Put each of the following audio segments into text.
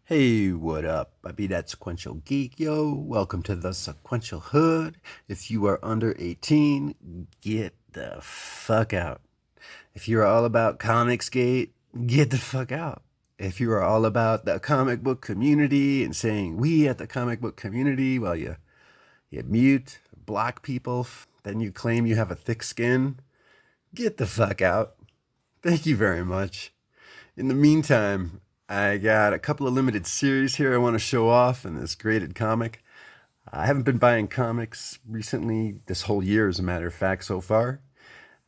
Hey, what up? I be that Sequential Geek, yo. Welcome to the Sequential Hood. If you are under 18, get the fuck out. If you are all about Comics Gate, get the fuck out. If you are all about the comic book community and saying we at the comic book community while you mute, block people, then you claim you have a thick skin, get the fuck out. Thank you very much. In the meantime, I got a couple of limited series here I want to show off in this graded comic. I haven't been buying comics recently, this whole year, as a matter of fact, so far.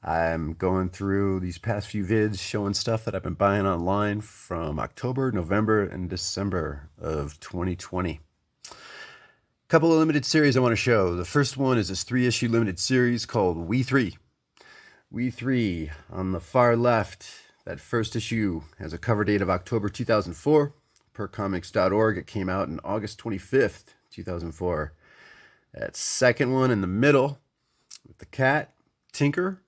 I'm going through these past few vids showing stuff that I've been buying online from October, November, and December of 2020. Couple of limited series I want to show. The first one is this 3-issue limited series called We3. We3 on the far left. That first issue has a cover date of October 2004. Per Comix.org, it came out on August 25th, 2004. That second one in the middle with the cat, Tinker.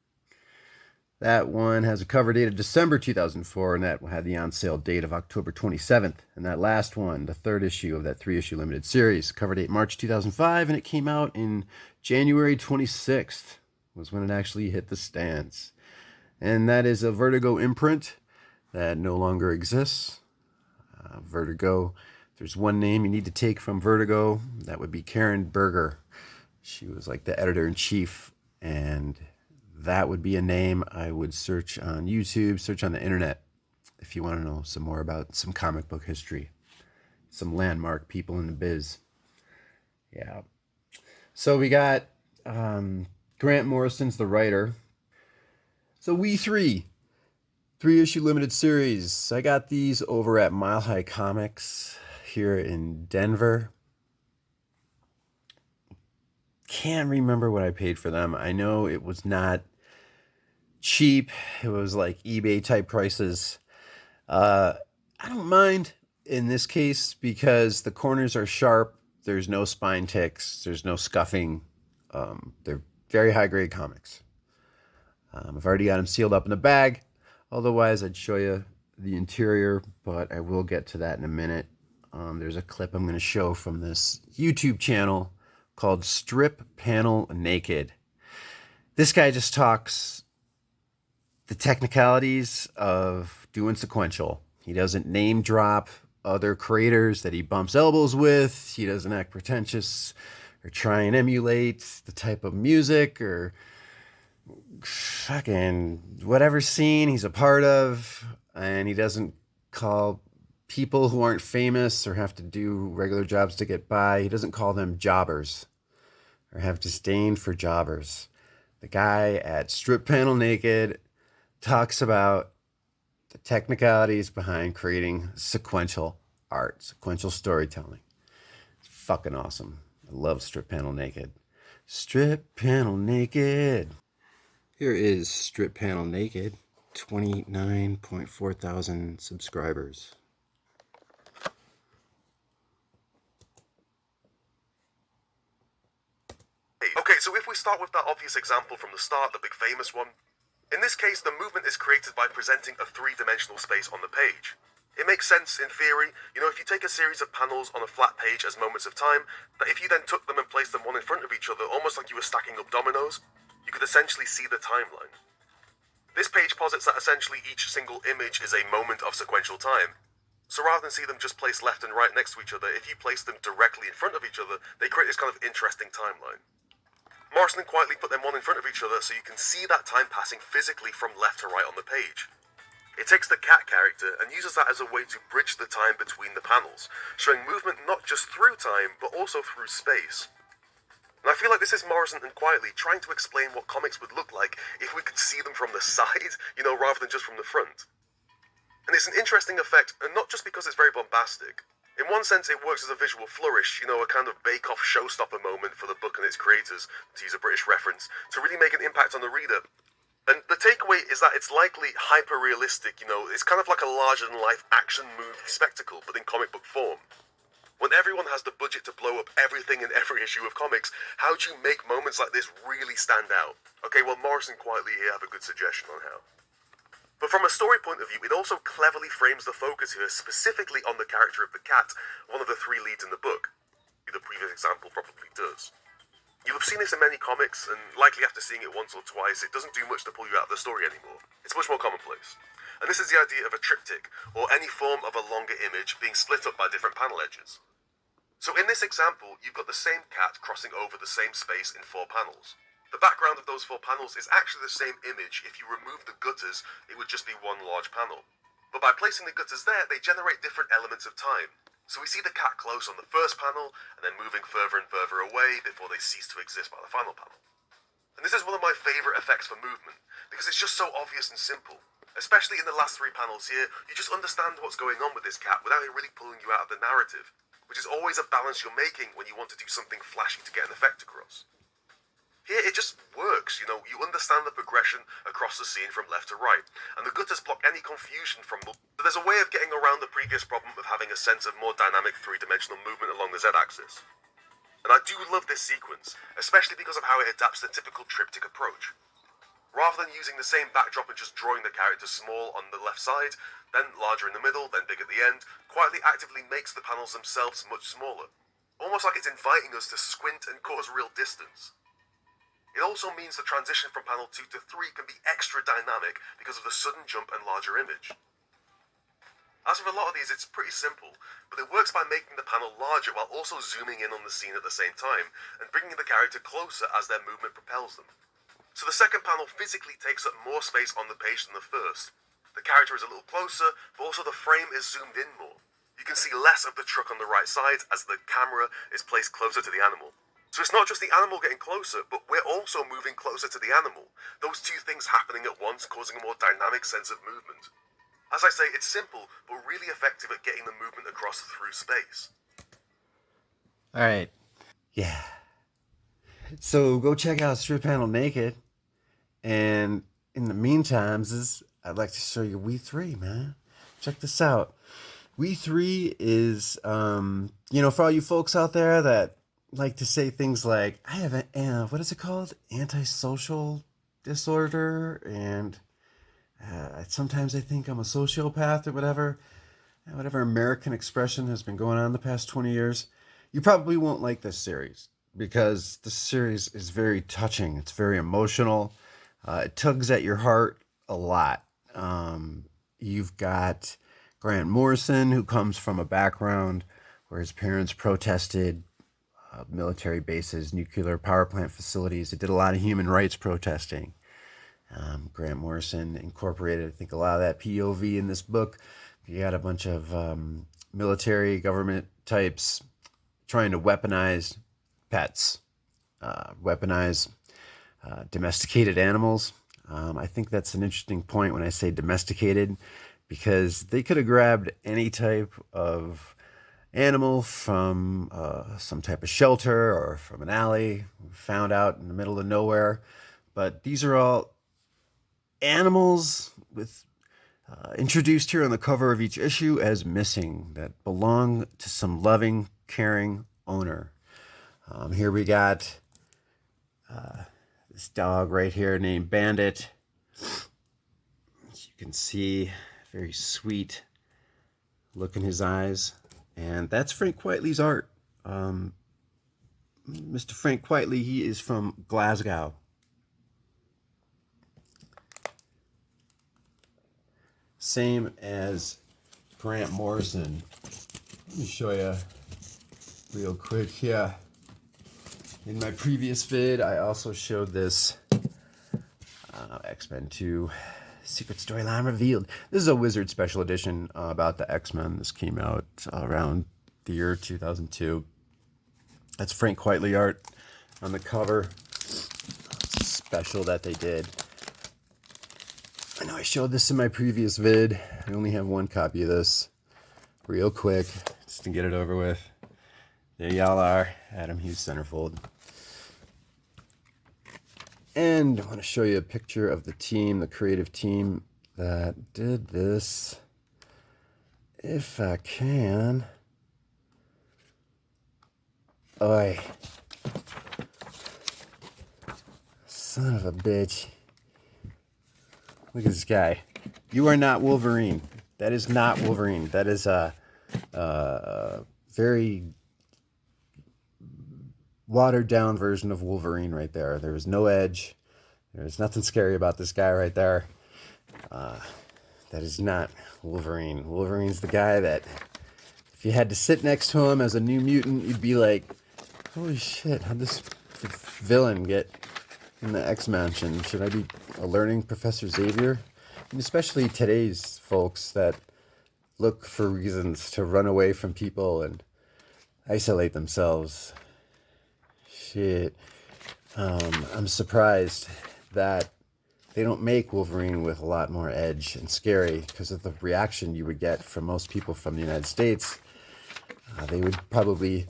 That one has a cover date of December 2004, and that had the on-sale date of October 27th. And that last one, the third issue of that 3-issue limited series, cover date March 2005, and it came out in January 26th, was when it actually hit the stands. And that is a Vertigo imprint that no longer exists. Vertigo, there's one name you need to take from Vertigo. That would be Karen Berger. She was like the editor-in-chief, and that would be a name I would search on YouTube, search on the internet, if you want to know some more about some comic book history, some landmark people in the biz. Yeah. So we got Grant Morrison's the writer. So We3, 3-issue limited series. I got these over at Mile High Comics here in Denver. Can't remember what I paid for them. I know it was not cheap. It was like eBay type prices. I don't mind in this case because the corners are sharp. There's no spine ticks. There's no scuffing. They're very high grade comics. I've already got them sealed up in a bag. Otherwise, I'd show you the interior, but I will get to that in a minute. There's a clip I'm going to show from this YouTube channel called Strip Panel Naked. This guy just talks the technicalities of doing sequential. He doesn't name drop other creators that he bumps elbows with. He doesn't act pretentious or try and emulate the type of music or fucking whatever scene he's a part of, and he doesn't call people who aren't famous or have to do regular jobs to get by, he doesn't call them jobbers or have disdain for jobbers. The guy at Strip Panel Naked talks about the technicalities behind creating sequential art, sequential storytelling. It's fucking awesome. I love Strip Panel Naked. Strip Panel Naked. Here is Strip Panel Naked, 29.4 thousand subscribers. Okay, so if we start with that obvious example from the start, the big famous one, in this case, the movement is created by presenting a three-dimensional space on the page. It makes sense in theory, if you take a series of panels on a flat page as moments of time, that if you then took them and placed them one in front of each other, almost like you were stacking up dominoes, you could essentially see the timeline. This page posits that essentially each single image is a moment of sequential time. So rather than see them just placed left and right next to each other, if you place them directly in front of each other, they create this kind of interesting timeline. Morrison quietly put them one in front of each other so you can see that time passing physically from left to right on the page. It takes the cat character and uses that as a way to bridge the time between the panels, showing movement not just through time, but also through space. And I feel like this is Morrison and quietly trying to explain what comics would look like if we could see them from the side, rather than just from the front. And it's an interesting effect, and not just because it's very bombastic. In one sense, it works as a visual flourish, a kind of bake-off showstopper moment for the book and its creators, to use a British reference, to really make an impact on the reader. And the takeaway is that it's likely hyper-realistic, it's kind of like a larger-than-life action movie spectacle, but in comic book form. When everyone has the budget to blow up everything in every issue of comics, how do you make moments like this really stand out? Okay, well, Morrison quietly here have a good suggestion on how. But from a story point of view, it also cleverly frames the focus here specifically on the character of the cat, one of the three leads in the book. The previous example probably does. You'll have seen this in many comics, and likely after seeing it once or twice, it doesn't do much to pull you out of the story anymore. It's much more commonplace. And this is the idea of a triptych, or any form of a longer image being split up by different panel edges. So in this example, you've got the same cat crossing over the same space in 4 panels. The background of those 4 panels is actually the same image. If you remove the gutters, it would just be one large panel. But by placing the gutters there, they generate different elements of time. So we see the cat close on the first panel, and then moving further and further away before they cease to exist by the final panel. And this is one of my favourite effects for movement, because it's just so obvious and simple. Especially in the last 3 panels here, you just understand what's going on with this cat without it really pulling you out of the narrative, which is always a balance you're making when you want to do something flashy to get an effect across. Here, it just works, you understand the progression across the scene from left to right, and the gutters block any confusion from the... So there's a way of getting around the previous problem of having a sense of more dynamic 3-dimensional movement along the Z-axis. And I do love this sequence, especially because of how it adapts the typical triptych approach. Rather than using the same backdrop and just drawing the character small on the left side, then larger in the middle, then big at the end, quietly actively makes the panels themselves much smaller. Almost like it's inviting us to squint and cause real distance. It also means the transition from panel 2 to 3 can be extra dynamic because of the sudden jump and larger image. As with a lot of these, it's pretty simple, but it works by making the panel larger while also zooming in on the scene at the same time, and bringing the character closer as their movement propels them. So the second panel physically takes up more space on the page than the first. The character is a little closer, but also the frame is zoomed in more. You can see less of the truck on the right side as the camera is placed closer to the animal. So it's not just the animal getting closer, but we're also moving closer to the animal. Those two things happening at once, causing a more dynamic sense of movement. As I say, it's simple, but really effective at getting the movement across through space. Alright. Yeah. So go check out Strip Panel Naked. And in the meantime, I'd like to show you We3, man. Check this out. We3 is, for all you folks out there that like to say things like, I have what is it called? Antisocial disorder, and sometimes I think I'm a sociopath or whatever American expression has been going on the past 20 years. You probably won't like this series because this series is very touching. It's very emotional. It tugs at your heart a lot. You've got Grant Morrison, who comes from a background where his parents protested military bases, nuclear power plant facilities. It did a lot of human rights protesting. Grant Morrison incorporated, I think, a lot of that POV in this book. You got a bunch of military government types trying to weaponize pets, weaponize domesticated animals. I think that's an interesting point when I say domesticated, because they could have grabbed any type of animal from some type of shelter or from an alley, found out in the middle of nowhere. But these are all animals with introduced here on the cover of each issue as missing, that belong to some loving, caring owner. Here we got this dog right here named Bandit. As you can see, very sweet look in his eyes. And that's Frank Quitely's art. Mr. Frank Quitely, he is from Glasgow. Same as Grant Morrison. Let me show you real quick here. In my previous vid, I also showed this X-Men 2 Secret Storyline Revealed. This is a Wizard special edition about the X-Men. This came out around the year 2002. That's Frank Quitely art on the cover. Special that they did. I know I showed this in my previous vid. I only have one copy of this. Real quick, just to get it over with. There y'all are. Adam Hughes Centerfold. And I want to show you a picture of the team, the creative team that did this. If I can. Oi. Son of a bitch. Look at this guy. You are not Wolverine. That is not Wolverine. That is a very watered down version of Wolverine right there. There is no edge. There's nothing scary about this guy right there. That is not Wolverine. Wolverine's the guy that if you had to sit next to him as a new mutant, you'd be like, holy shit, how'd this villain get in the X-Mansion? Should I be alerting Professor Xavier? And especially today's folks that look for reasons to run away from people and isolate themselves. Shit. I'm surprised that they don't make Wolverine with a lot more edge and scary because of the reaction you would get from most people from the United States. They would probably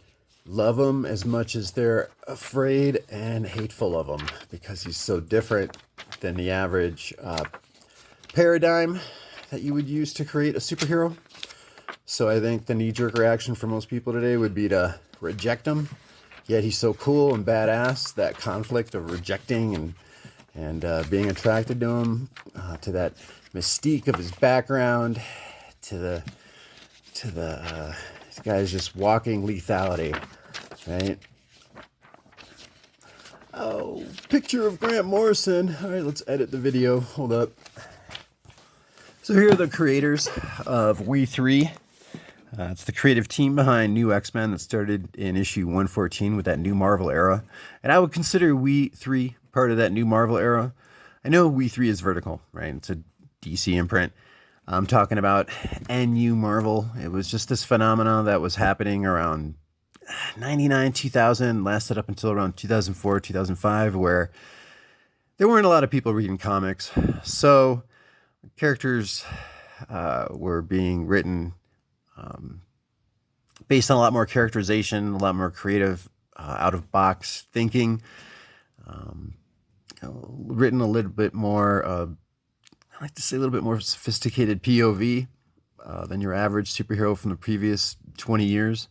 love him as much as they're afraid and hateful of him because he's so different than the average paradigm that you would use to create a superhero. So I think the knee-jerk reaction for most people today would be to reject him. Yet he's so cool and badass, that conflict of rejecting and being attracted to him, to that mystique of his background, to the this guy's just walking lethality, right? Oh, picture of Grant Morrison. All right, let's edit the video. Hold up. So here are the creators of We3. It's the creative team behind New X-Men that started in issue 114 with that new Marvel era. And I would consider We3 part of that new Marvel era. I know We3 is vertical, right? It's a DC imprint. I'm talking about NU Marvel. It was just this phenomenon that was happening around 99, 2000, lasted up until around 2004, 2005, where there weren't a lot of people reading comics. So characters were being written based on a lot more characterization, a lot more creative, out-of-box thinking, written a little bit more, I like to say a little bit more sophisticated POV than your average superhero from the previous 20 years.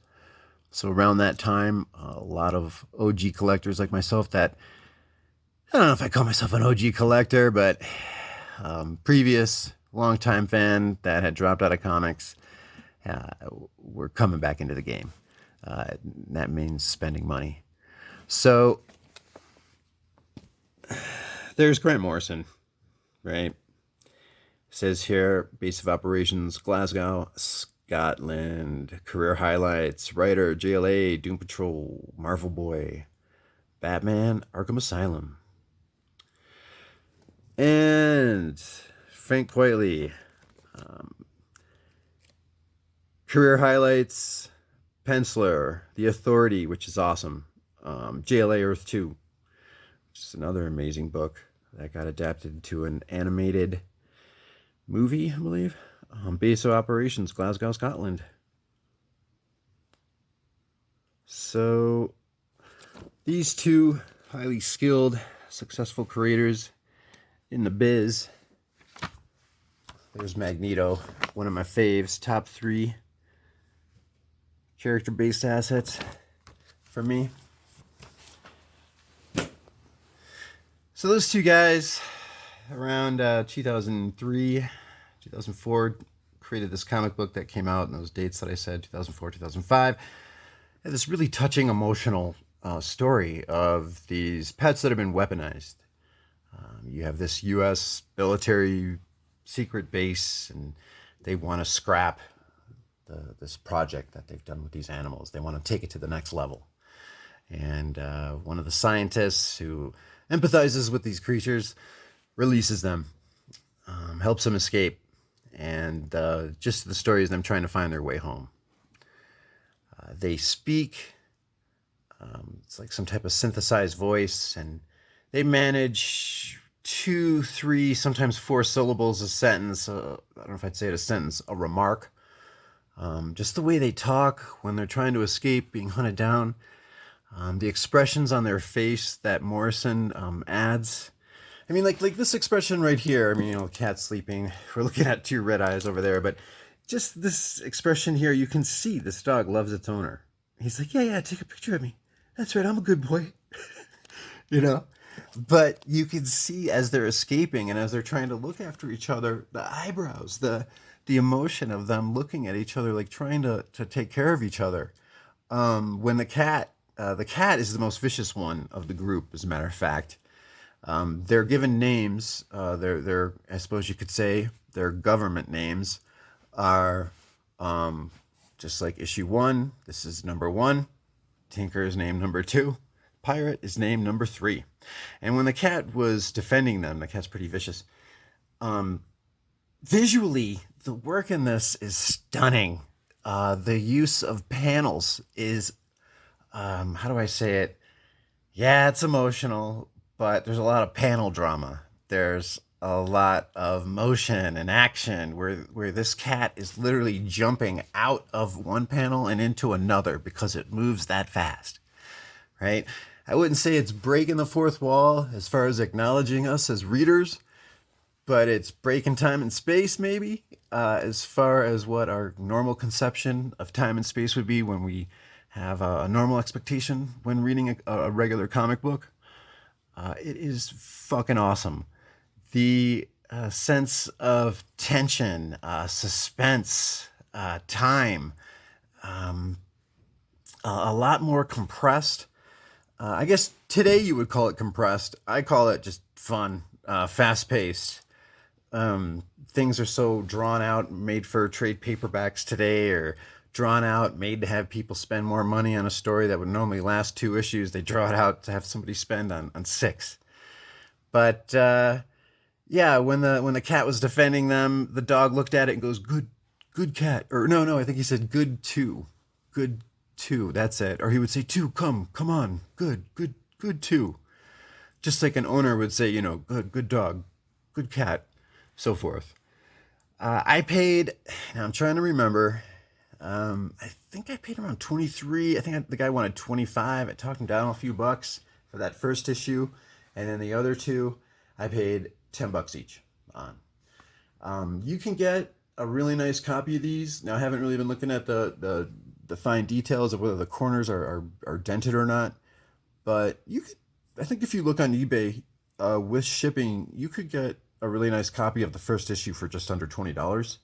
So around that time, a lot of OG collectors like myself that, I don't know if I call myself an OG collector, but previous longtime fan that had dropped out of comics, we're coming back into the game. That means spending money. So there's Grant Morrison, right? Says here, base of operations, Glasgow, Scotland, career highlights, writer, JLA, Doom Patrol, Marvel Boy, Batman, Arkham Asylum. And Frank Quitely, career highlights, Penciler, The Authority, which is awesome. JLA Earth 2, which is another amazing book that got adapted to an animated movie, I believe. Base of operations, Glasgow, Scotland. So these two highly skilled, successful creators in the biz. There's Magneto, one of my faves, top 3 character-based assets for me. So those two guys, around 2003, 2004, created this comic book that came out in those dates that I said, 2004, 2005. Had this really touching, emotional story of these pets that have been weaponized. You have this U.S. military secret base, and they want to scrap this project that they've done with these animals. They want to take it to the next level. And one of the scientists who empathizes with these creatures releases them, helps them escape. And just the story is them trying to find their way home. They speak. It's like some type of synthesized voice, and they manage 2, 3, sometimes 4 syllables a sentence. I don't know if I'd say it a sentence, a remark. Just the way they talk when they're trying to escape being hunted down. The expressions on their face that Morrison adds. I mean, like this expression right here. I mean, you know, cat sleeping. We're looking at 2 red eyes over there, but just this expression here, you can see this dog loves its owner. He's like, yeah, take a picture of me. That's right, I'm a good boy. You know? But you can see as they're escaping and as they're trying to look after each other, the eyebrows, the emotion of them looking at each other, like trying to take care of each other. When the cat is the most vicious one of the group, as a matter of fact. They're given names. They're I suppose you could say their government names are just like issue 1. This is number 1. Tinker is named number 2. Pirate is named number 3. And when the cat was defending them, the cat's pretty vicious. Visually, the work in this is stunning. The use of panels is, how do I say it? Yeah, it's emotional, but there's a lot of panel drama. There's a lot of motion and action where this cat is literally jumping out of one panel and into another because it moves that fast, right? I wouldn't say it's breaking the fourth wall as far as acknowledging us as readers, but it's breaking time and space maybe, as far as what our normal conception of time and space would be when we have a normal expectation when reading a regular comic book. It is fucking awesome. The sense of tension, suspense, time, a lot more compressed. I guess today you would call it compressed. I call it just fun, fast-paced. Things are so drawn out, made for trade paperbacks today, or drawn out, made to have people spend more money on a story that would normally last 2 issues. They draw it out to have somebody spend on 6. But yeah, when the cat was defending them, the dog looked at it and goes, "Good cat," or no, I think he said, "Good 2, good 2." That's it. Or he would say, "2, come on, good 2." Just like an owner would say, good dog, good cat, so forth. I paid. Now I'm trying to remember. I think I paid around 23. I think the guy wanted 25. I talked him down a few bucks for that first issue, and then the other 2, I paid $10 each on. You can get a really nice copy of these. Now I haven't really been looking at the fine details of whether the corners are dented or not, but you could. I think if you look on eBay with shipping, you could get a really nice copy of the first issue for just under $20.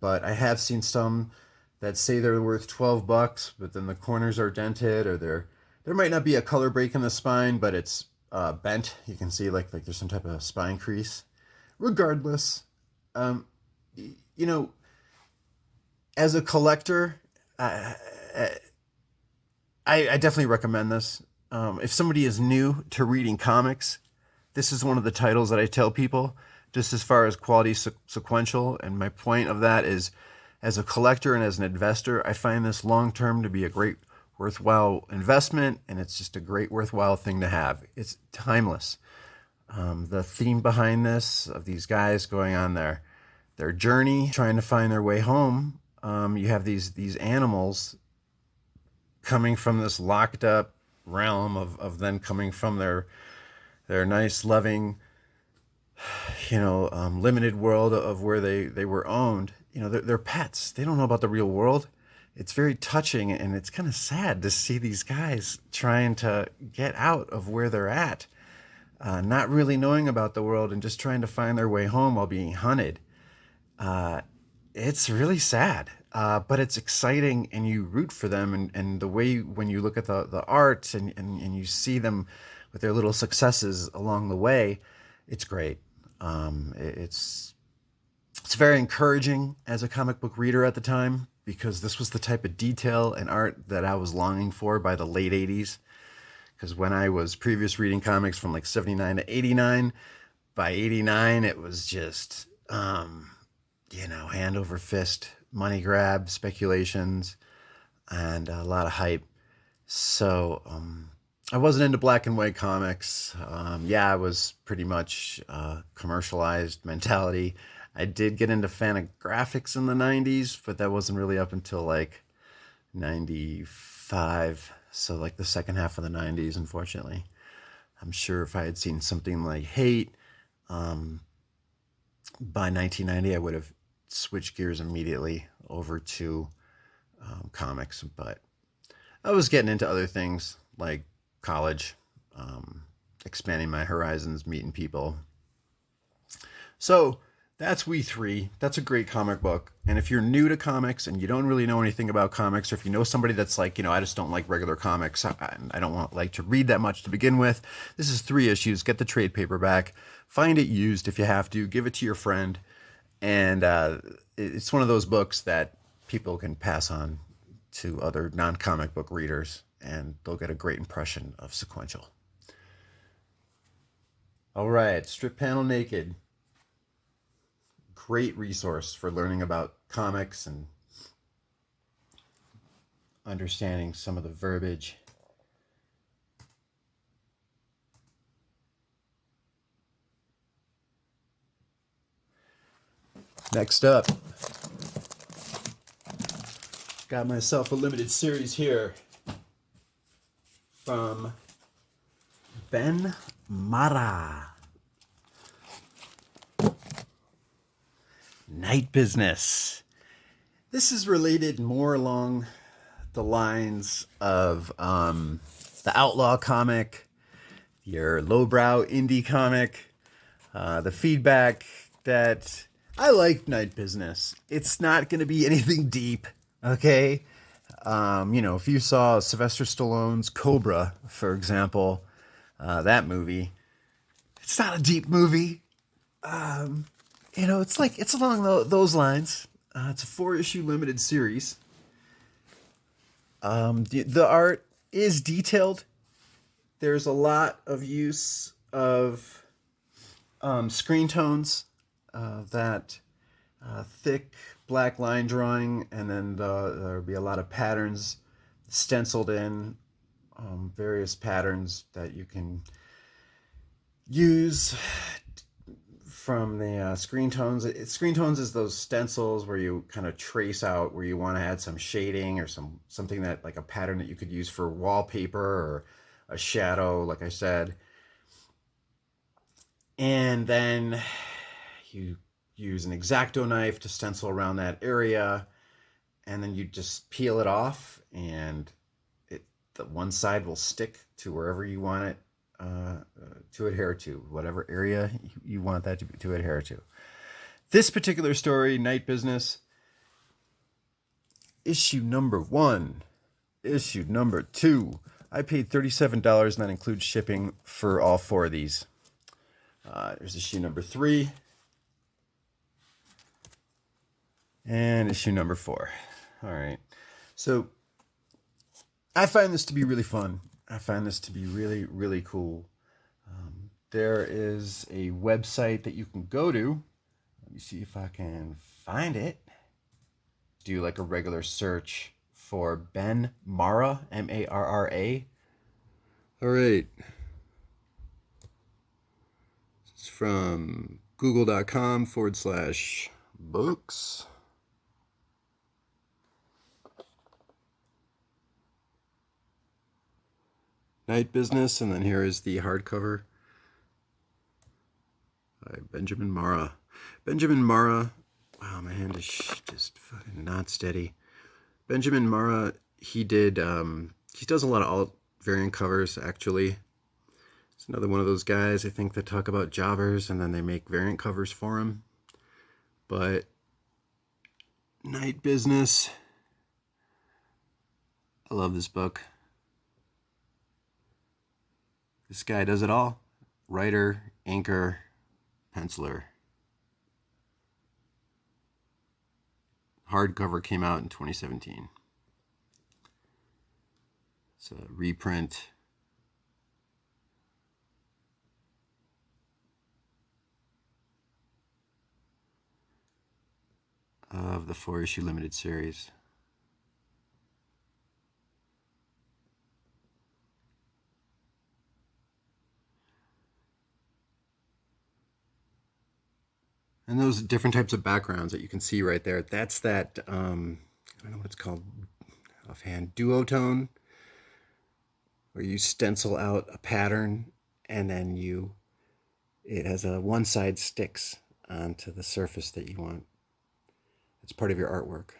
But I have seen some that say they're worth $12, but then the corners are dented, or there might not be a color break in the spine, but it's bent. You can see like there's some type of spine crease. Regardless, as a collector, I definitely recommend this. If somebody is new to reading comics, this is one of the titles that I tell people, just as far as quality sequential. And my point of that is, as a collector and as an investor, I find this long term to be a great, worthwhile investment, and it's just a great, worthwhile thing to have. It's timeless. The theme behind this, of these guys going on their journey, trying to find their way home. You have these animals coming from this locked up realm of them coming from their nice, loving, limited world of where they were owned. They're pets. They don't know about the real world. It's very touching, and it's kind of sad to see these guys trying to get out of where they're at, not really knowing about the world and just trying to find their way home while being hunted. It's really sad, but it's exciting, and you root for them, and the way when you look at the art and you see them with their little successes along the way, it's great. It's very encouraging as a comic book reader at the time, because this was the type of detail and art that I was longing for by the late 80s. Because when I was previous reading comics from like 79 to 89, by 89 it was just, hand over fist, money grab, speculations, and a lot of hype. So I wasn't into black and white comics. I was pretty much commercialized mentality. I did get into Fantagraphics in the 90s, but that wasn't really up until like 95. So like the second half of the 90s, unfortunately. I'm sure if I had seen something like Hate by 1990, I would have switched gears immediately over to comics. But I was getting into other things like college. expanding my horizons, meeting people. So that's We3. That's a great comic book. And if you're new to comics and you don't really know anything about comics, or if you know somebody that's like, I just don't like regular comics, I don't like to read that much to begin with, this is 3 issues. Get the trade paperback. Find it used if you have to. Give it to your friend. And it's one of those books that people can pass on to other non-comic book readers, and they'll get a great impression of Sequential. All right, Strip Panel Naked. Great resource for learning about comics and understanding some of the verbiage. Next up, got myself a limited series here from Marra. Night Business. This is related more along the lines of the Outlaw comic, your lowbrow indie comic, the feedback that I like Night Business. It's not going to be anything deep, okay? If you saw Sylvester Stallone's Cobra, for example, that movie, it's not a deep movie. It's along those lines. It's a 4-issue limited series. The art is detailed. There's a lot of use of screen tones, that thick black line drawing, and then there'll be a lot of patterns stenciled in, various patterns that you can use from the screen tones. Screen tones is those stencils where you kind of trace out where you want to add some shading or something that, like a pattern that you could use for wallpaper or a shadow, like I said. And then you use an X-Acto knife to stencil around that area, and then you just peel it off, and the one side will stick to wherever you want it to adhere to, whatever area you want that to adhere to. This particular story, Night Business, issue number 1, issue number 2. I paid $37, and that includes shipping for all 4 of these. There's issue number 3 and issue number 4. All right. So I find this to be really fun. I find this to be really, really cool. There is a website that you can go to. Let me see if I can find it. Do like a regular search for Marra, Marra. All right. It's from google.com/books. Night Business, and then here is the hardcover by Benjamin Marra. Benjamin Marra, wow, my hand is just fucking not steady. Benjamin Marra, he does a lot of alt variant covers, actually. It's another one of those guys, I think, that talk about jobbers and then they make variant covers for him. But Night Business, I love this book. This guy does it all. Writer, inker, penciler. Hardcover came out in 2017. It's a reprint. Of the 4-issue limited series. And those different types of backgrounds that you can see right there, that's that, I don't know what it's called offhand, duotone, where you stencil out a pattern and then it has one side sticks onto the surface that you want. It's part of your artwork.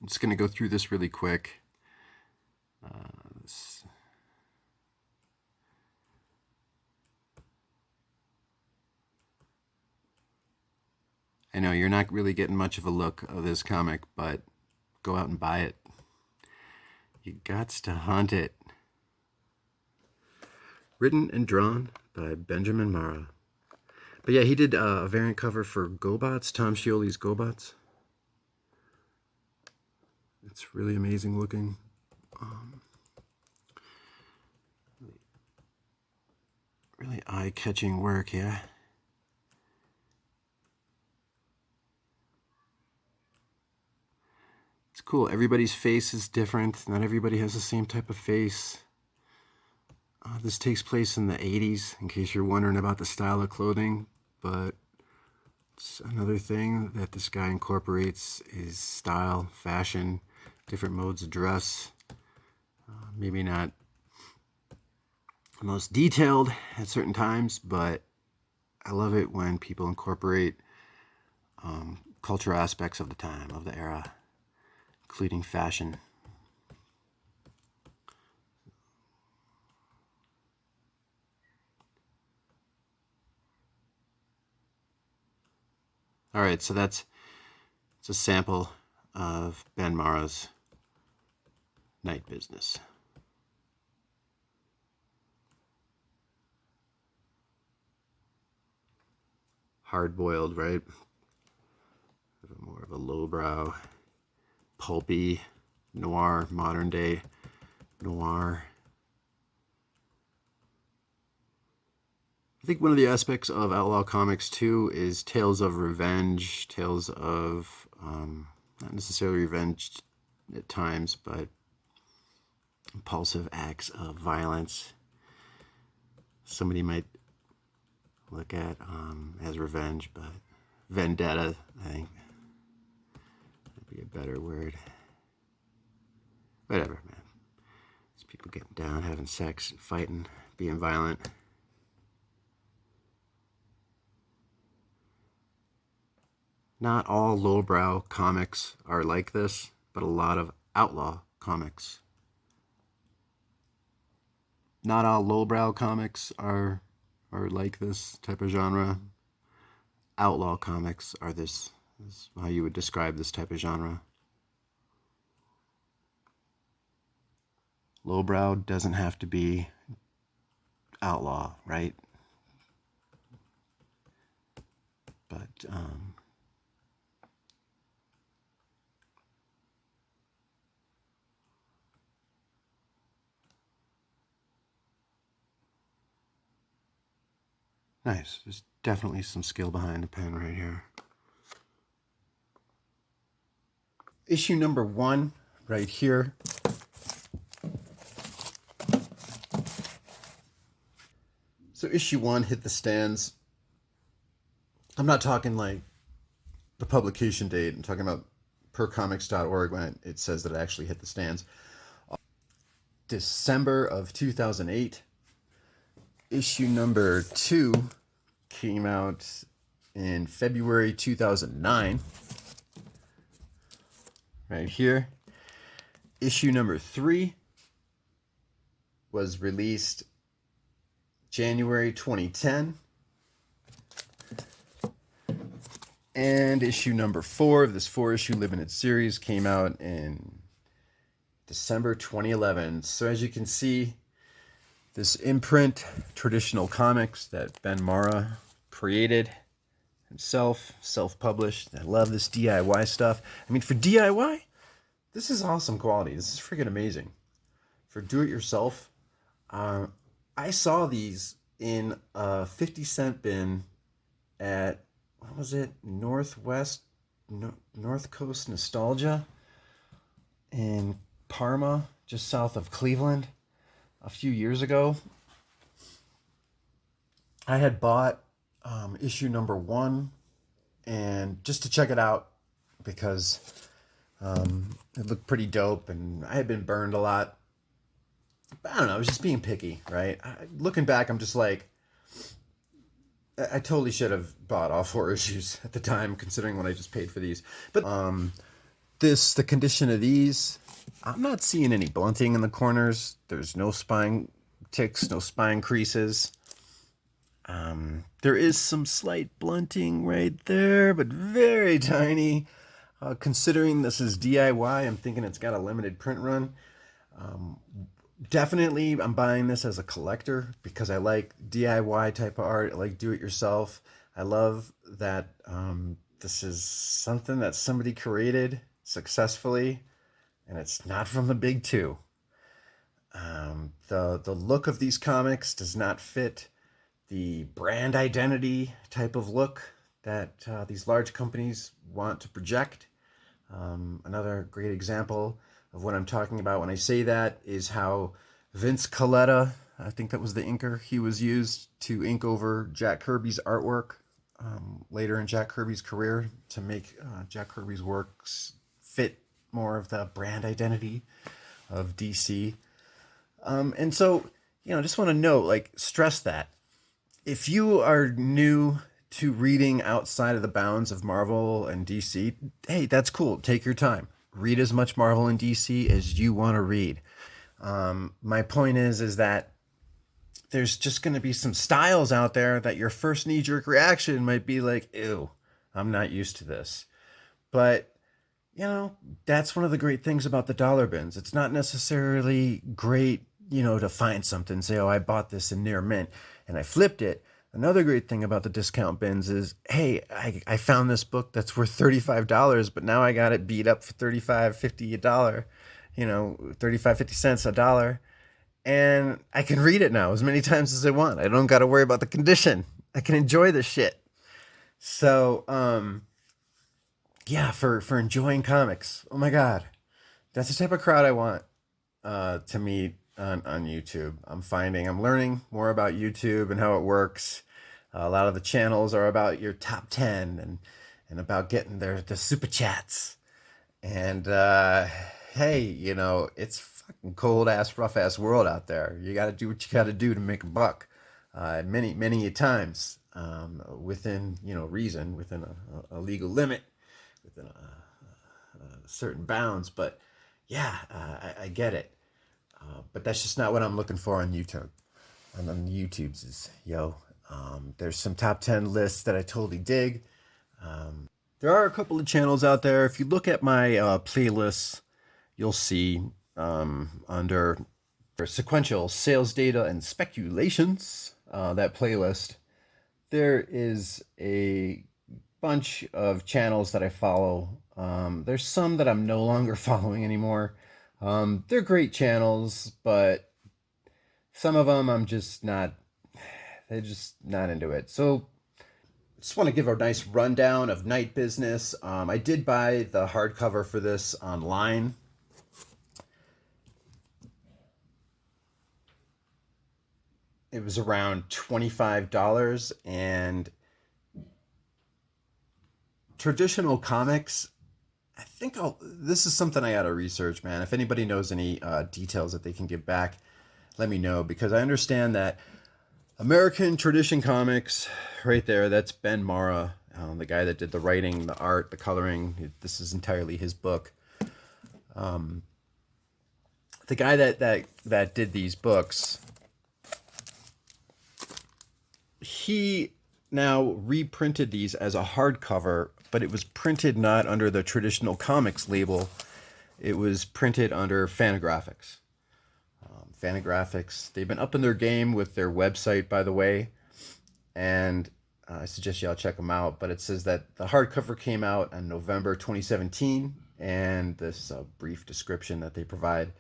just going to go through this really quick. I know you're not really getting much of a look of this comic, but go out and buy it. You gots to hunt it. Written and drawn by Benjamin Marra. But yeah, he did a variant cover for GoBots, Tom Scioli's GoBots. It's really amazing looking. Really eye-catching work, yeah. It's cool. Everybody's face is different. Not everybody has the same type of face. This takes place in the 80s, in case you're wondering about the style of clothing. But it's another thing that this guy incorporates is style, fashion, different modes of dress. Maybe not the most detailed at certain times, but I love it when people incorporate cultural aspects of the time, of the era, including fashion. All right, so it's a sample of Ben Marra's Night Business. Hard-boiled, right? More of a lowbrow, pulpy, noir, modern-day noir. I think one of the aspects of Outlaw Comics, too, is tales of revenge, tales of, not necessarily revenge at times, but impulsive acts of violence. Somebody might look at as revenge, but vendetta, I think, would be a better word. Whatever, man. It's people getting down, having sex, fighting, being violent. Not all lowbrow comics are like this, but a lot of outlaw comics. Not all lowbrow comics are like this type of genre. Outlaw comics are this is how you would describe this type of genre. Lowbrow doesn't have to be outlaw, right? But nice. There's definitely some skill behind the pen right here. Issue number 1, right here. So issue 1 hit the stands. I'm not talking like the publication date. I'm talking about percomics.org when it says that it actually hit the stands. December of 2008. Issue number 2 came out in February 2009. Right here. Issue number 3 was released January 2010. And issue number 4 of this 4-issue Limited series came out in December 2011. So as you can see, this imprint, Traditional Comics, that Ben Marra created himself, self-published. I love this DIY stuff. I mean, for DIY, this is awesome quality. This is freaking amazing. For do-it-yourself, I saw these in a 50-cent bin at, what was it, North Coast Nostalgia in Parma, just south of Cleveland, a few years ago. I had bought issue number 1 and just to check it out because it looked pretty dope and I had been burned a lot. But I don't know, I was just being picky, right? Looking back, I'm just like, I totally should have bought all 4 issues at the time, considering what I just paid for these. But the condition of these, I'm not seeing any blunting in the corners. There's no spine ticks, no spine creases. There is some slight blunting right there, but very tiny. Considering this is DIY, I'm thinking it's got a limited print run. Definitely, I'm buying this as a collector because I like DIY type of art. I like do-it-yourself. I love that this is something that somebody created successfully, and it's not from the big two. The look of these comics does not fit the brand identity type of look that these large companies want to project. Another great example of what I'm talking about when I say that is how Vince Colletta, I think that was the inker, he was used to ink over Jack Kirby's artwork later in Jack Kirby's career to make Jack Kirby's works fit more of the brand identity of DC. And so, just want to note, stress that if you are new to reading outside of the bounds of Marvel and DC, hey, that's cool. Take your time. Read as much Marvel and DC as you want to read. My point is that there's just going to be some styles out there that your first knee-jerk reaction might be like, ew, I'm not used to this. But, that's one of the great things about the dollar bins. It's not necessarily great, to find something and say, oh, I bought this in near mint and I flipped it. Another great thing about the discount bins is, hey, I found this book that's worth $35, but now I got it beat up for $35.50 a dollar, 35.50 cents a dollar. And I can read it now as many times as I want. I don't got to worry about the condition. I can enjoy the shit. So, for enjoying comics, oh my God, that's the type of crowd I want to meet on YouTube. I'm learning more about YouTube and how it works. A lot of the channels are about your top 10 and about getting the super chats. And hey, it's fucking cold ass, rough ass world out there. You got to do what you got to do to make a buck. Many times within reason, within a legal limit, within a certain bounds. But yeah, I get it. But that's just not what I'm looking for on YouTube. On the YouTubes is, there's some top 10 lists that I totally dig. There are a couple of channels out there. If you look at my playlists, you'll see under Sequential, Sales Data and Speculations, that playlist, there is a bunch of channels that I follow. There's some that I'm no longer following anymore. They're great channels, but some of them they're just not into it. So just want to give a nice rundown of Night Business. I did buy the hardcover for this online. It was around $25, and traditional comics, this is something I gotta research, man. If anybody knows any details that they can give back, let me know, because I understand that American Tradition Comics, right there, that's Ben Marra, the guy that did the writing, the art, the coloring. This is entirely his book. The guy that did these books, he now reprinted these as a hardcover, but it was printed not under the traditional comics label. It was printed under Fantagraphics. Fantagraphics, they've been up in their game with their website, by the way, and I suggest y'all check them out. But it says that the hardcover came out in November 2017, and this brief description that they provide.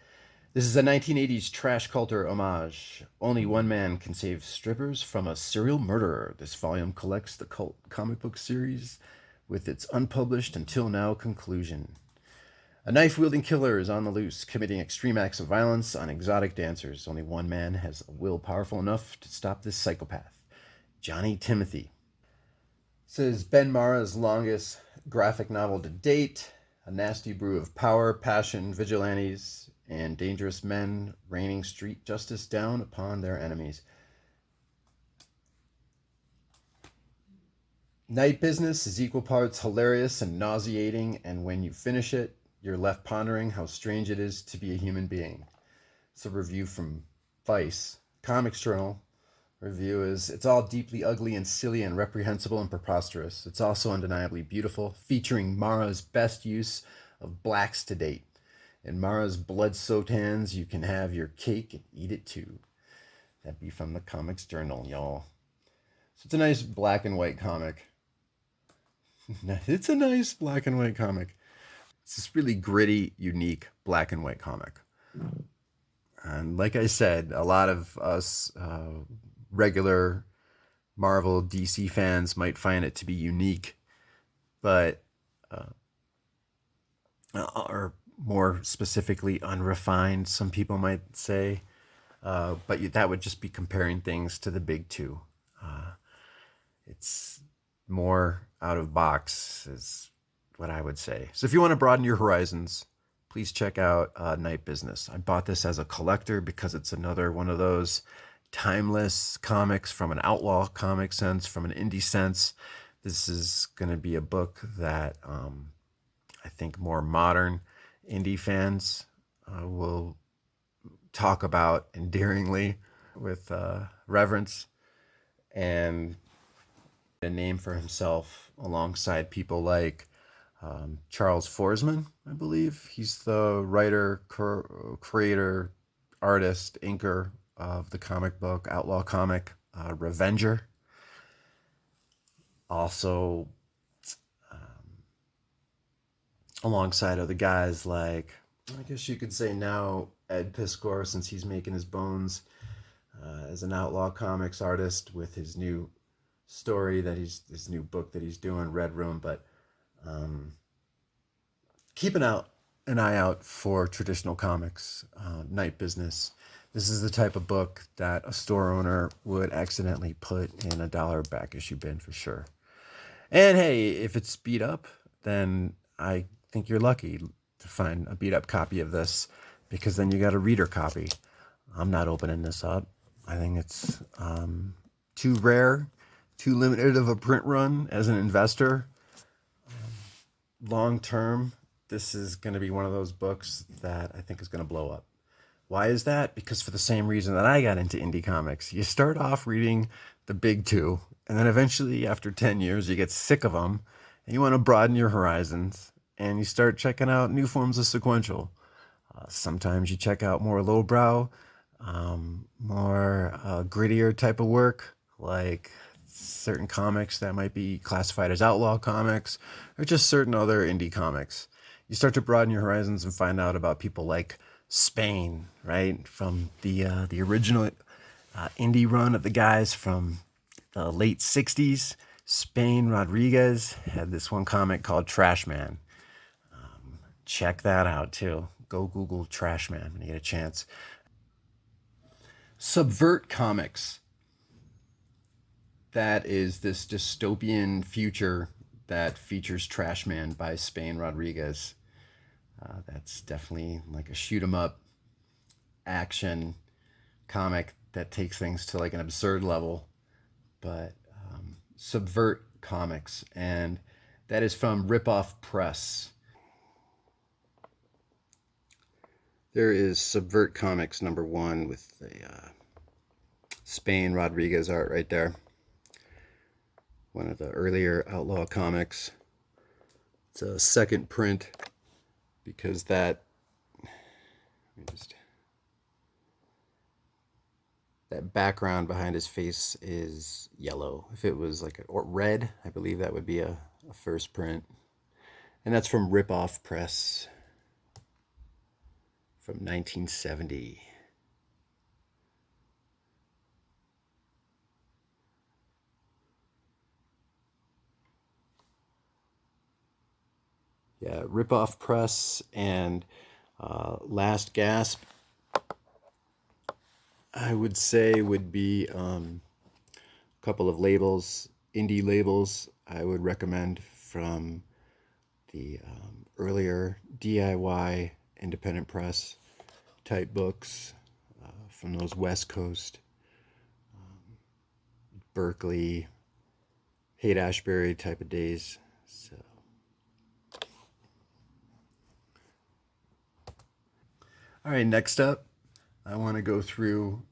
This is a 1980s trash culture homage. Only one man can save strippers from a serial murderer. This volume collects the cult comic book series with its unpublished until now conclusion. A knife-wielding killer is on the loose, committing extreme acts of violence on exotic dancers. Only one man has a will powerful enough to stop this psychopath, Johnny Timothy. It says Ben Marra's longest graphic novel to date, a nasty brew of power, passion, vigilantes, and dangerous men raining street justice down upon their enemies. Night Business is equal parts hilarious and nauseating, and when you finish it, you're left pondering how strange it is to be a human being. It's a review from Vice. Comics Journal review is, it's all deeply ugly and silly and reprehensible and preposterous. It's also undeniably beautiful, featuring Marra's best use of blacks to date. In Marra's blood-soaked hands, you can have your cake and eat it too. That'd be from the Comics Journal, y'all. So it's a nice black and white comic. It's a nice black and white comic. It's this really gritty, unique black and white comic. And like I said, a lot of us regular Marvel DC fans might find it to be unique, but or more specifically unrefined, some people might say. But that would just be comparing things to the big two. It's more out of box, is what I would say. So if you want to broaden your horizons, please check out Night Business. I bought this as a collector because it's another one of those timeless comics from an outlaw comic sense, from an indie sense. This is going to be a book that I think more modern indie fans will talk about endearingly with reverence, and a name for himself alongside people like Charles Forsman, I believe. He's the writer, creator, artist, inker of the comic book, outlaw comic, Revenger. Also, alongside other guys like, I guess you could say now, Ed Piskor, since he's making his bones as an outlaw comics artist with his new story his new book that he's doing, Red Room. But keep an eye out for traditional comics, Night Business. This is the type of book that a store owner would accidentally put in a dollar back issue bin for sure. And hey, if it's beat up, then I think you're lucky to find a beat up copy of this, because then you got a reader copy. I'm not opening this up. I think it's too rare, too limited of a print run as an investor. Long term, this is going to be one of those books that I think is going to blow up. Why is that? Because for the same reason that I got into indie comics. You start off reading the big two, and then eventually, after 10 years, you get sick of them, and you want to broaden your horizons, and you start checking out new forms of sequential. Sometimes you check out more lowbrow, more grittier type of work, like certain comics that might be classified as outlaw comics, or just certain other indie comics. You start to broaden your horizons and find out about people like Spain, right? From the original indie run of the guys from the late 60s. Spain Rodriguez had this one comic called Trash Man. Check that out too. Go Google Trash Man when you get a chance. Subvert Comics. That is this dystopian future that features Trash Man by Spain Rodriguez. That's definitely like a shoot 'em up action comic that takes things to like an absurd level. But Subvert Comics, and that is from Ripoff Press. There is Subvert Comics #1 with the Spain Rodriguez art right there. One of the earlier outlaw comics. It's a second print because that background behind his face is yellow. If it was like or red, I believe that would be a first print. And that's from Ripoff Press from 1970. Yeah, Ripoff Press. And Last Gasp, I would say, would be a couple of labels, indie labels I would recommend from the earlier DIY independent press type books from those West Coast, Berkeley, Haight-Ashbury type of days. So All right, next up, I want to go through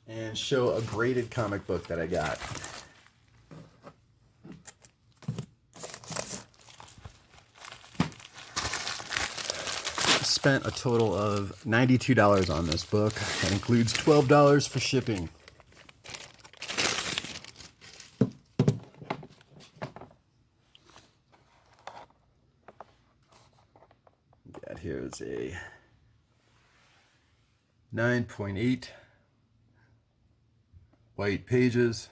and show a graded comic book that I got. Spent a total of $92 on this book. That includes $12 for shipping. Got here's a 9.8 white pages.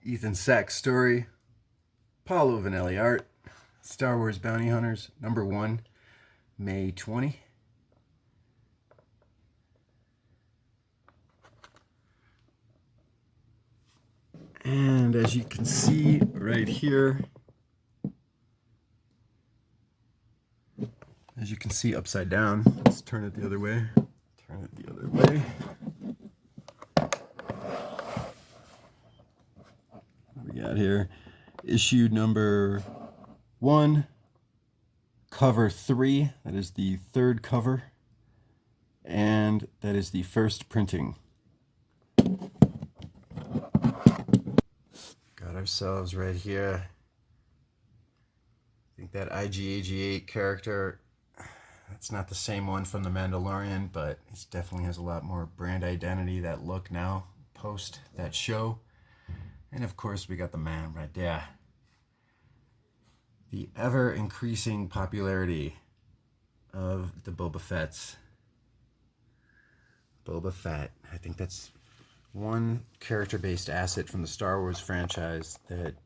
Ethan Sachs story. Paulo Vanelli art. Star Wars Bounty Hunters, #1, May 20. And as you can see right here, as you can see upside down, let's turn it the other way. Turn it the other way. What we got here? Issue number 1, cover 3, that is the third cover, and that is the first printing. Got ourselves right here. I think that IG-88 character, that's not the same one from The Mandalorian, but it definitely has a lot more brand identity, that look now, post that show. And of course we got the man right there. The ever-increasing popularity of the Boba Fetts. Boba Fett. I think that's one character-based asset from the Star Wars franchise that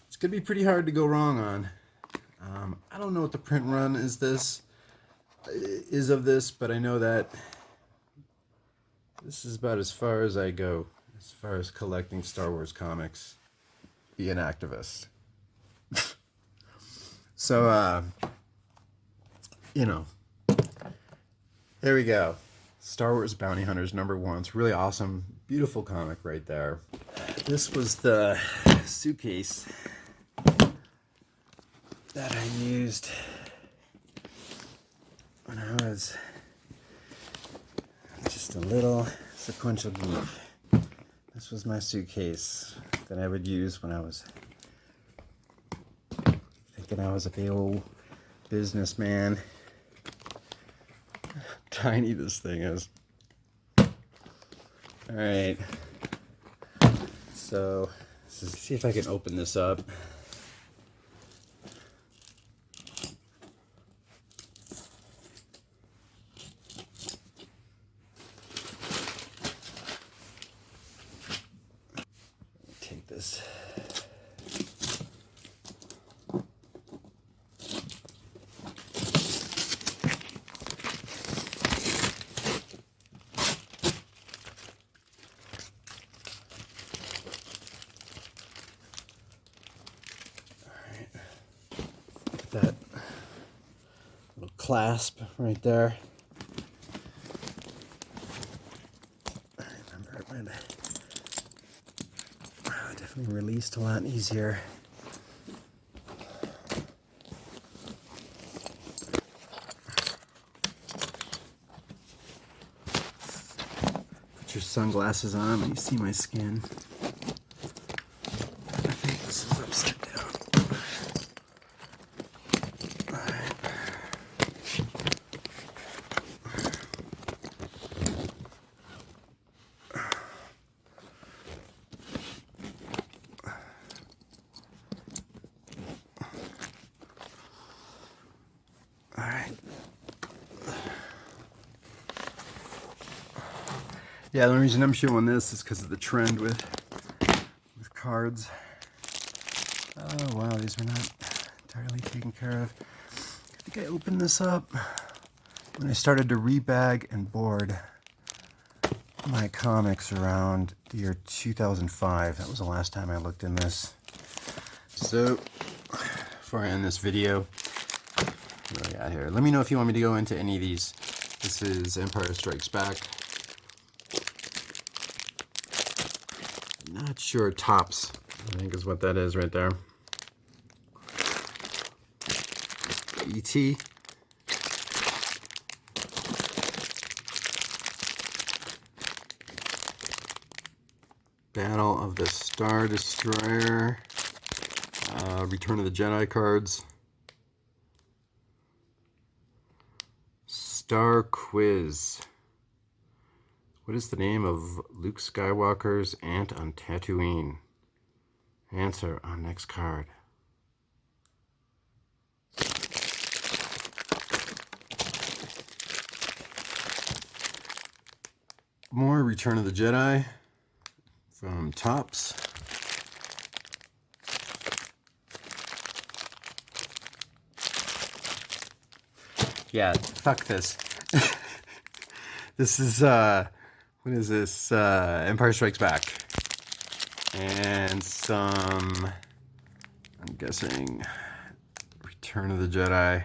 it's going to be pretty hard to go wrong on. I don't know what the print run is of this, but I know that this is about as far as I go, as far as collecting Star Wars comics. Be an activist. So, you know, there we go. Star Wars Bounty Hunters #1. It's really awesome. Beautiful comic right there. This was the suitcase that I used when I was just a little sequential geek. This was my suitcase that I would use when I was thinking I was a big old businessman. Tiny this thing is. Alright. So, let's see if I can open this up. Take this. That little clasp right there. I remember it when definitely released a lot easier. Put your sunglasses on and you see my skin. I think this is upside down. Yeah, the only reason I'm showing this is because of the trend with cards. Oh wow, these were not entirely taken care of. I think I opened this up when I started to rebag and board my comics around the year 2005. That was the last time I looked in this. So, before I end this video, what do I got here? Let me know if you want me to go into any of these. This is Empire Strikes Back. Not sure, Tops, I think is what that is right there. E.T. Battle of the Star Destroyer. Return of the Jedi cards. Star Quiz. What is the name of Luke Skywalker's aunt on Tatooine? Answer on next card. More Return of the Jedi from Topps. Yeah, fuck this. This is, what is this? Empire Strikes Back. And some, I'm guessing, Return of the Jedi.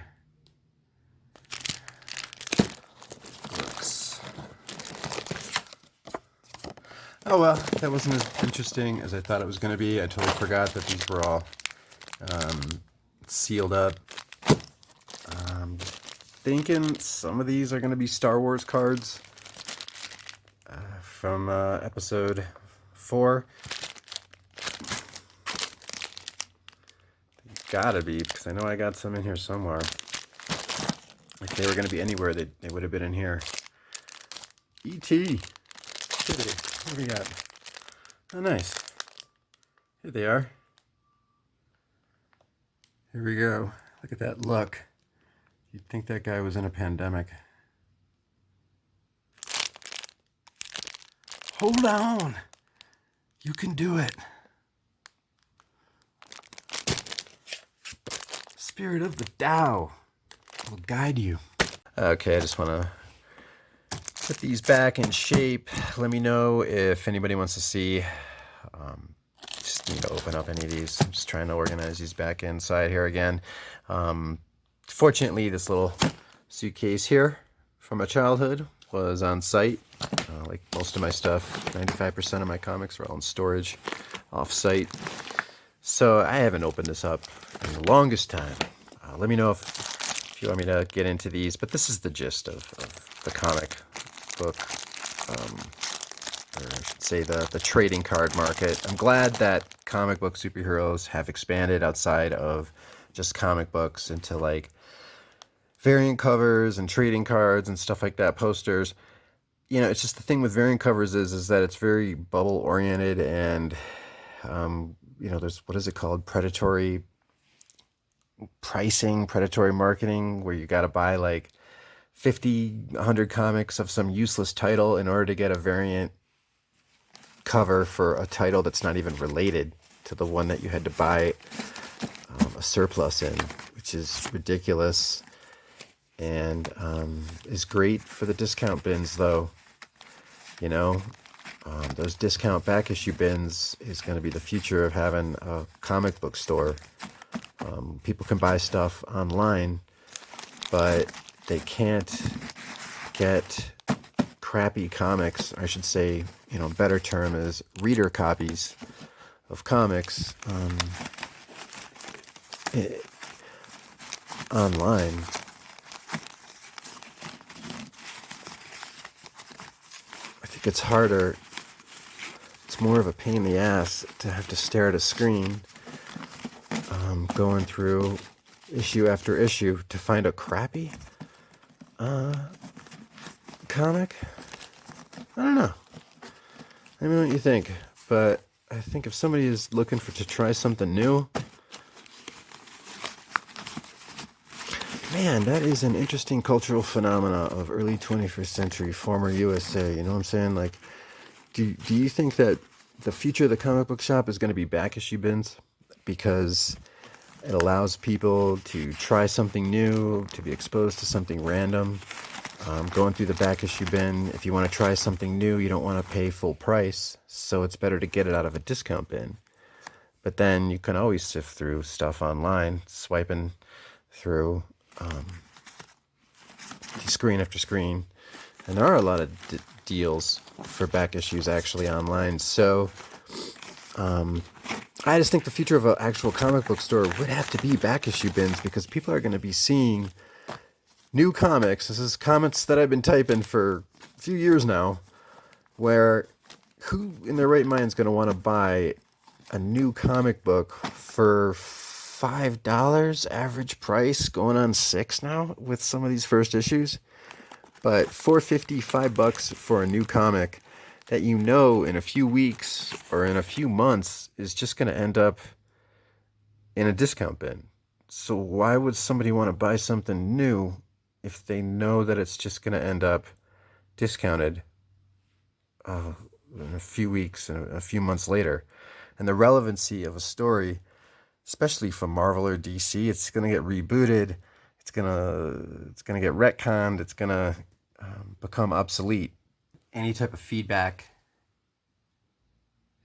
Books. Oh well, that wasn't as interesting as I thought it was going to be. I totally forgot that these were all sealed up. Thinking some of these are going to be Star Wars cards from episode 4. Gotta be, because I know I got some in here somewhere. If they were going to be anywhere, they would have been in here. E.T. What do we got? Oh, nice. Here they are. Here we go. Look at that look. You'd think that guy was in a pandemic. Hold on. You can do it. Spirit of the Tao will guide you. Okay, I just want to put these back in shape. Let me know if anybody wants to see. Just need to open up any of these. I'm just trying to organize these back inside here again. Fortunately, this little suitcase here from my childhood was on site. Like most of my stuff, 95% of my comics are all in storage off-site. So I haven't opened this up in the longest time. Let me know if you want me to get into these. But this is the gist of the comic book, or I should say the trading card market. I'm glad that comic book superheroes have expanded outside of just comic books into like variant covers and trading cards and stuff like that, posters. You know, it's just the thing with variant covers is that it's very bubble oriented, and you know, there's, what is it called, predatory pricing, predatory marketing, where you got to buy like 50, 100 comics of some useless title in order to get a variant cover for a title that's not even related to the one that you had to buy a surplus in, which is ridiculous. And is great for the discount bins, though. You know, those discount back issue bins is going to be the future of having a comic book store. People can buy stuff online, but they can't get crappy comics. I should say, you know, better term is reader copies of comics online. I think it's harder. It's more of a pain in the ass to have to stare at a screen, going through issue after issue to find a crappy comic. I don't know. I mean, what you think? But I think if somebody is looking to try something new, man, that is an interesting cultural phenomena of early 21st century, former USA. You know what I'm saying? Like, do you think that the future of the comic book shop is going to be back issue bins? Because it allows people to try something new, to be exposed to something random. Going through the back issue bin, if you want to try something new, you don't want to pay full price, so it's better to get it out of a discount bin. But then you can always sift through stuff online, swiping through screen after screen. And there are a lot of deals for back issues actually online. So I just think the future of an actual comic book store would have to be back issue bins, because people are going to be seeing new comics. This is comments that I've been typing for a few years now, where who in their right mind is going to want to buy a new comic book for $5 average price, going on $6 now with some of these first issues? But $4.50, $5 for a new comic that you know in a few weeks or in a few months is just going to end up in a discount bin. So why would somebody want to buy something new if they know that it's just going to end up discounted in a few weeks and a few months later? And the relevancy of a story, especially from Marvel or DC, it's going to get rebooted. It's gonna get retconned. It's gonna become obsolete. Any type of feedback,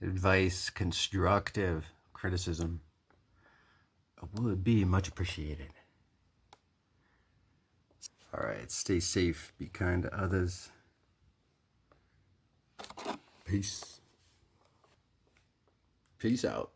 advice, constructive criticism would be much appreciated. All right, stay safe, be kind to others. Peace. Peace out.